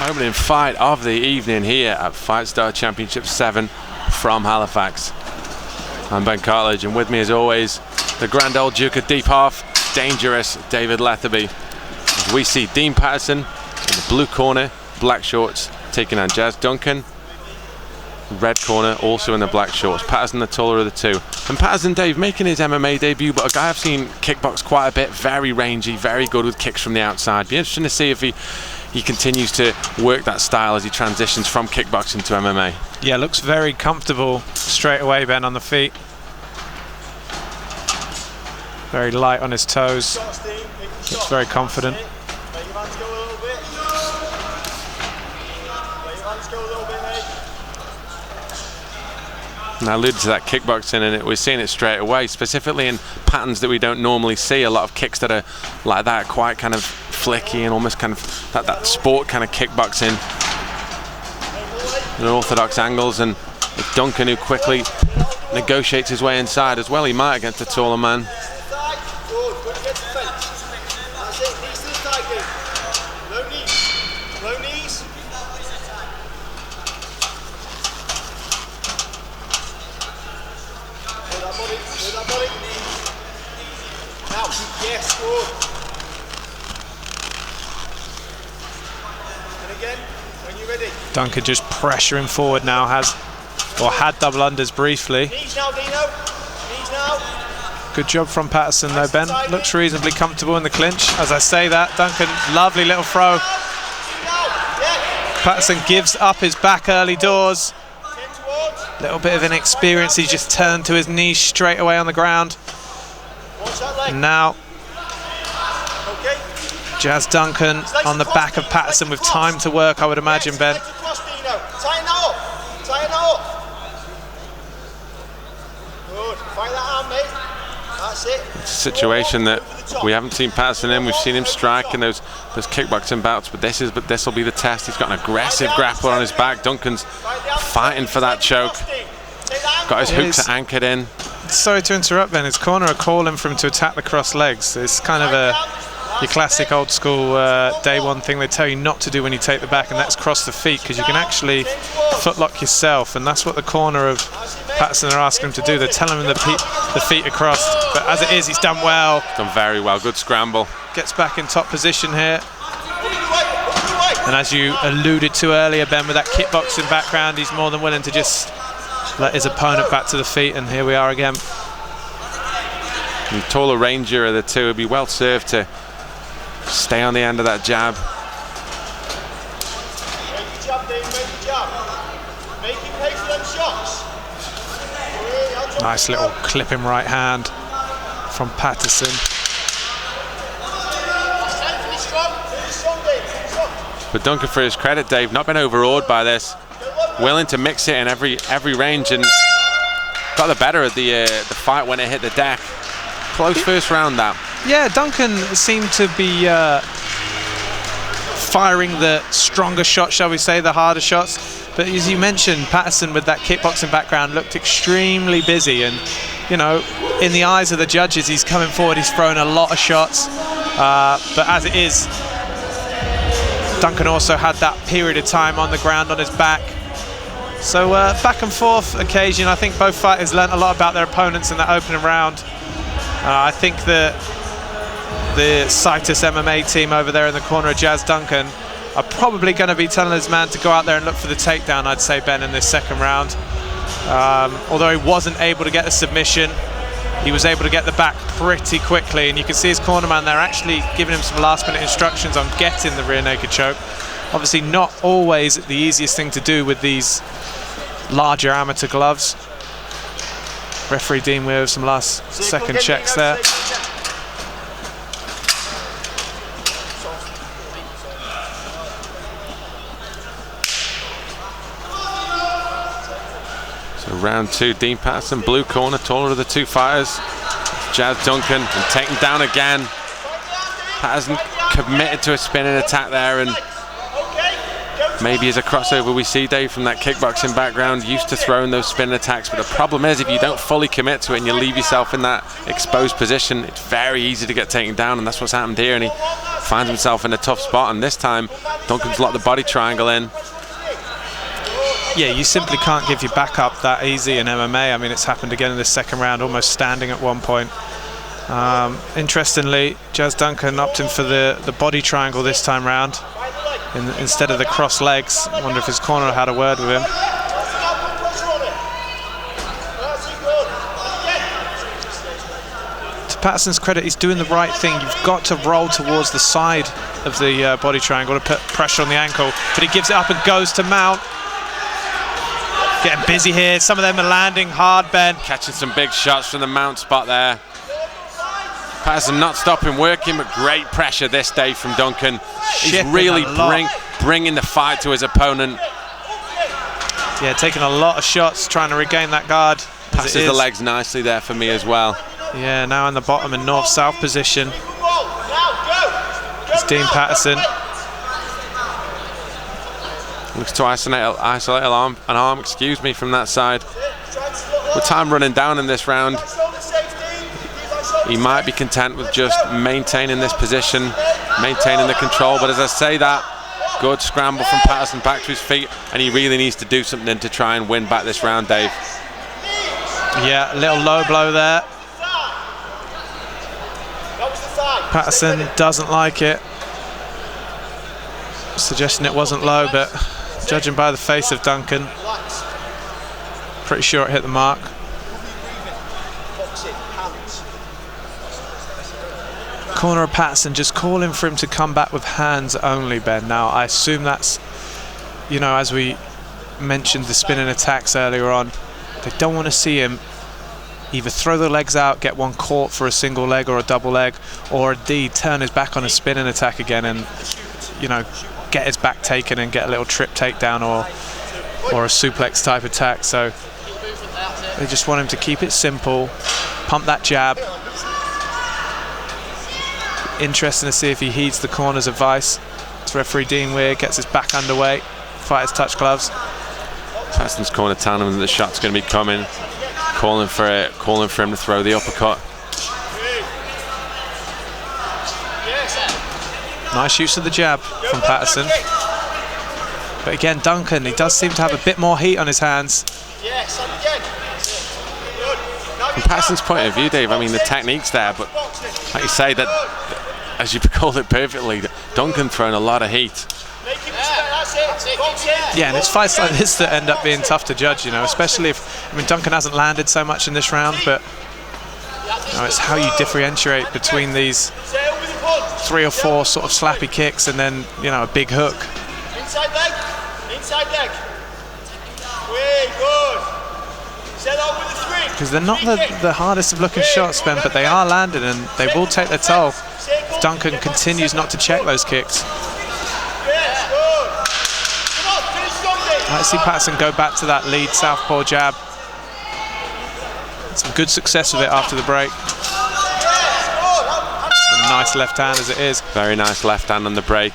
Opening fight of the evening here at FIGHTSTAR Championship 7 from Halifax. I'm Ben Cartledge, and with me as always, the grand old Duke of Deep Half, dangerous David Letherby. As we see Dean Pattison in the blue corner, black shorts, taking on Jazz Duncan. Red corner, also in the black shorts. Pattison the taller of the two. And Pattison, Dave, making his MMA debut, but a guy I've seen kickbox quite a bit, very rangy, very good with kicks from the outside. Be interesting to see if he continues to work that style as he transitions from kickboxing to MMA. Yeah, looks very comfortable straight away, Ben, on the feet. Very light on his toes. Looks very confident. And I alluded to that kickboxing, and we're seeing it straight away, specifically in patterns that we don't normally see. A lot of kicks that are like that, quite kind of flicky and almost kind of that sport kind of kickboxing. Unorthodox angles, and with Duncan, who quickly negotiates his way inside as well. He might against a taller man. Yes, good. And again, when you're ready. Duncan just pressuring forward now, had double unders briefly. Knees now, Dino. Knees now. Good job from Pattison though, Ben. Looks reasonably comfortable in the clinch. As I say that, Duncan, lovely little throw. Pattison gives up his back early doors. Little bit of inexperience, he just turned to his knees straight away on the ground. And now Jazz Duncan on the back of Pattison with time to work, I would imagine, Ben. It's a situation that we haven't seen Pattison in. We've seen him strike in those kickboxing bouts, but this will be the test. He's got an aggressive grappler on his back. Duncan's fighting for that choke. Got his hooks anchored in. Sorry to interrupt, Ben. His corner are calling for him to attack the cross legs. It's kind of your classic old school day one thing they tell you not to do when you take the back, and that's cross the feet, because you can actually footlock yourself, and that's what the corner of Pattison are asking him to do. They're telling him the feet are crossed, but as it is, he's done well. Done very well. Good scramble. Gets back in top position here. And as you alluded to earlier, Ben, with that kickboxing background, he's more than willing to just let his opponent back to the feet, and here we are again. And taller, ranger of the two would be well served to stay on the end of that jab. Nice little clipping right hand from Pattison. But Duncan, for his credit, Dave, not been overawed by this. Willing to mix it in every range, and got the better of the fight when it hit the deck. Close first round, that. Yeah, Duncan seemed to be firing the stronger shots, shall we say, the harder shots. But as you mentioned, Pattison, with that kickboxing background, looked extremely busy. And, you know, in the eyes of the judges, he's coming forward, he's thrown a lot of shots. But as it is, Duncan also had that period of time on the ground on his back. So back and forth occasion. I think both fighters learnt a lot about their opponents in that opening round. I think that the Citus MMA team over there in the corner of Jazz Duncan are probably going to be telling his man to go out there and look for the takedown, I'd say, Ben, in this second round. Although he wasn't able to get the submission, he was able to get the back pretty quickly, and you can see his corner man there actually giving him some last-minute instructions on getting the rear naked choke. Obviously not always the easiest thing to do with these larger amateur gloves. Referee Dean with some last-second checks there. Round 2, Dean Pattison, blue corner, taller of the two fighters. Jazz Duncan, and taken down again. Pattison committed to a spinning attack there, and maybe as a crossover we see Dave from that kickboxing background, used to throwing those spinning attacks, but the problem is if you don't fully commit to it and you leave yourself in that exposed position, it's very easy to get taken down, and that's what's happened here, and he finds himself in a tough spot, and this time Duncan's locked the body triangle in. Yeah, you simply can't give your back up that easy in MMA. I mean, it's happened again in the second round, almost standing at one point. Interestingly, Jazz Duncan opting for the body triangle this time round instead of the cross legs. I wonder if his corner had a word with him. To Pattison's credit, he's doing the right thing. You've got to roll towards the side of the body triangle to put pressure on the ankle, but he gives it up and goes to mount. Getting busy here. Some of them are landing hard, Ben. Catching some big shots from the mount spot there. Pattison not stopping working, but great pressure this day from Duncan. He's really bringing the fight to his opponent. Yeah, taking a lot of shots, trying to regain that guard. Passes the legs nicely there for me as well. Yeah, now in the bottom and north-south position. It's Dean Pattison. Looks to isolate an arm, excuse me, from that side. With time running down in this round, he might be content with just maintaining this position, maintaining the control, but as I say that, good scramble from Pattison back to his feet, and he really needs to do something to try and win back this round, Dave. Yeah, a little low blow there. Pattison doesn't like it. Suggesting it wasn't low, but judging by the face of Duncan, pretty sure it hit the mark. Corner of Pattison just calling for him to come back with hands only, Ben. Now, I assume that's, you know, as we mentioned the spinning attacks earlier on, they don't want to see him either throw the legs out, get one caught for a single leg or a double leg, or indeed turn his back on a spinning attack again and, you know, get his back taken and get a little trip takedown or a suplex type attack. So they just want him to keep it simple, pump that jab. Interesting to see if he heeds the corner's advice. It's referee Dean Weir, gets his back underway, fighters touch gloves. Pattison's corner telling him that the shot's going to be coming, calling for him to throw the uppercut. Nice use of the jab from Pattison. But again, Duncan, he does seem to have a bit more heat on his hands. From Pattison's point of view, Dave, I mean, the technique's there, but like you say, that, as you called it perfectly, Duncan throwing a lot of heat. Yeah, and it's fights like this that end up being tough to judge, you know, especially if, I mean, Duncan hasn't landed so much in this round, but you know, it's how you differentiate between these 3 or 4 sort of slappy kicks and then, you know, a big hook. Inside leg. Inside leg. Way good. Set up with the 3. Because they're not the hardest of looking shots, Ben, but they are landed and they will take their toll if Duncan continues not to check those kicks. Let's see Pattison go back to that lead southpaw jab. Some good success with it after the break. A nice left hand as it is. Very nice left hand on the break.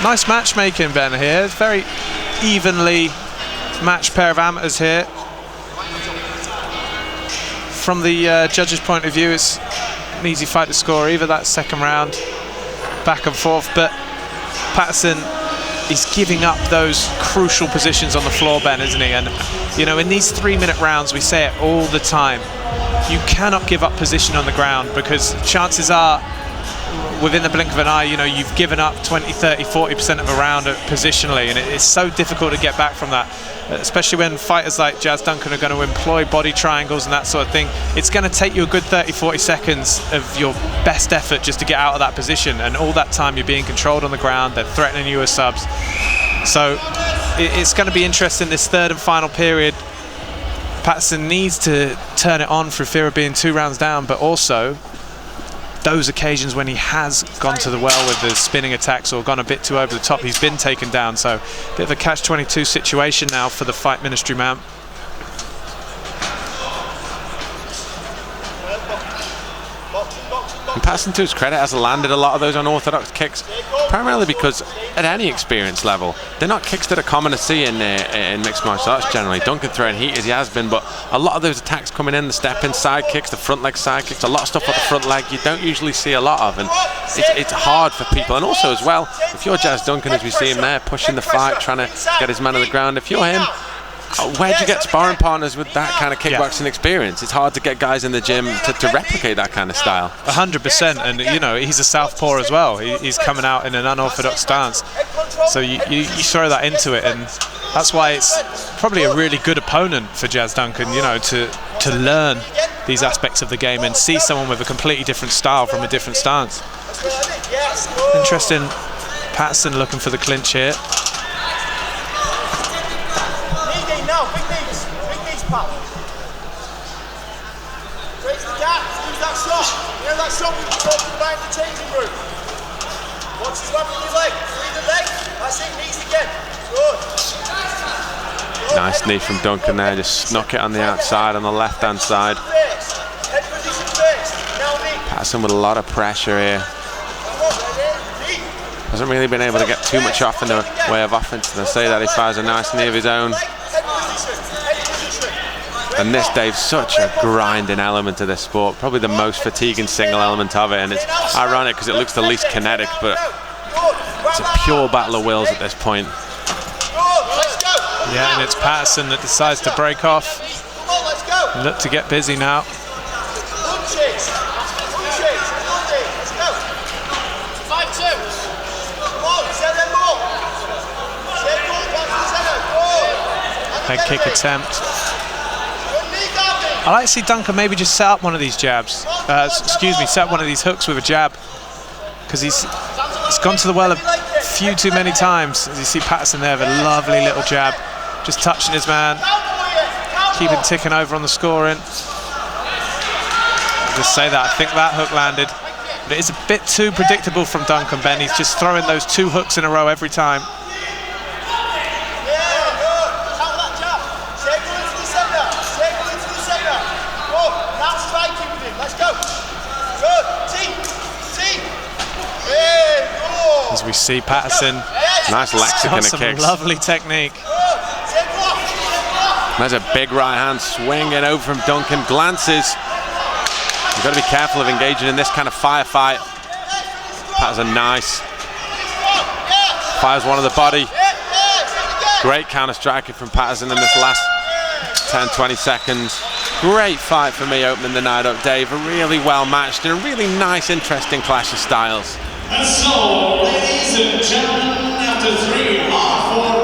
Nice matchmaking, Ben, here. It's very evenly matched pair of amateurs here. From the judges' point of view, it's an easy fight to score either that second round, back and forth, but Pattison is giving up those crucial positions on the floor, Ben, isn't he? And, you know, in these 3-minute rounds, we say it all the time, you cannot give up position on the ground because chances are within the blink of an eye, you know, you've given up 20, 30, 40% of a round positionally, and it's so difficult to get back from that, especially when fighters like Jazz Duncan are going to employ body triangles and that sort of thing. It's going to take you a good 30, 40 seconds of your best effort just to get out of that position, and all that time you're being controlled on the ground, they're threatening you with subs. So it's going to be interesting this third and final period. Pattison needs to turn it on for fear of being 2 rounds down, but also those occasions when he has gone to the well with the spinning attacks or gone a bit too over the top, he's been taken down. So a bit of a catch-22 situation now for the Fight Ministry man. And Pattison, to his credit, has landed a lot of those unorthodox kicks, primarily because at any experience level, they're not kicks that are common to see in mixed martial arts generally. Duncan throwing heat as he has been, but a lot of those attacks coming in, the step-in side kicks, the front leg side kicks, a lot of stuff at the front leg you don't usually see a lot of, and it's hard for people. And also as well, if you're Jazz Duncan, as we see him there, pushing the fight, trying to get his man on the ground, if you're him, where'd you get sparring partners with that kind of kickboxing experience? It's hard to get guys in the gym to replicate that kind of style. 100%, and you know, he's a southpaw as well. He's coming out in an unorthodox stance, so you throw that into it, and that's why it's probably a really good opponent for Jazz Duncan, you know, to learn these aspects of the game and see someone with a completely different style from a different stance. Interesting. Pattison looking for the clinch here. Pal. Raise the gap, use that shot. You know that shot we talked about in the changing room. Watch his weapon with your leg. Free the leg. That's it, knees again. Good. Nice knee from Duncan there, just snuck it on the outside on the left-hand side. Head position first. Now knee. Pattison with a lot of pressure here. Hasn't really been able to get too much off in the way of offense. And I say that he fires a nice knee of his own. And this, Dave, such a grinding element to this sport, probably the most fatiguing single element of it, and it's ironic because it looks the least kinetic, but it's a pure battle of wills at this point. Yeah, and it's Pattison that decides to break off and look to get busy now. Head kick attempt. I like to see Duncan maybe just set up one of these jabs. Set up one of these hooks with a jab, because he's gone to the well a few too many times. As you see Pattison there with a lovely little jab, just touching his man, keeping ticking over on the scoring. I'll just say that I think that hook landed, but it is a bit too predictable from Duncan, Ben. He's just throwing those 2 hooks in a row every time. As we see Pattison, nice lexicon of kicks. Lovely technique. There's a big right hand swinging over from Duncan. Glances. You've got to be careful of engaging in this kind of firefight. Pattison nice. Fires one of the body. Great counter striking from Pattison in this last 10-20 seconds. Great fight for me opening the night up, Dave. A really well matched and a really nice, interesting clash of styles. And so, ladies and gentlemen, after 3 hard-fought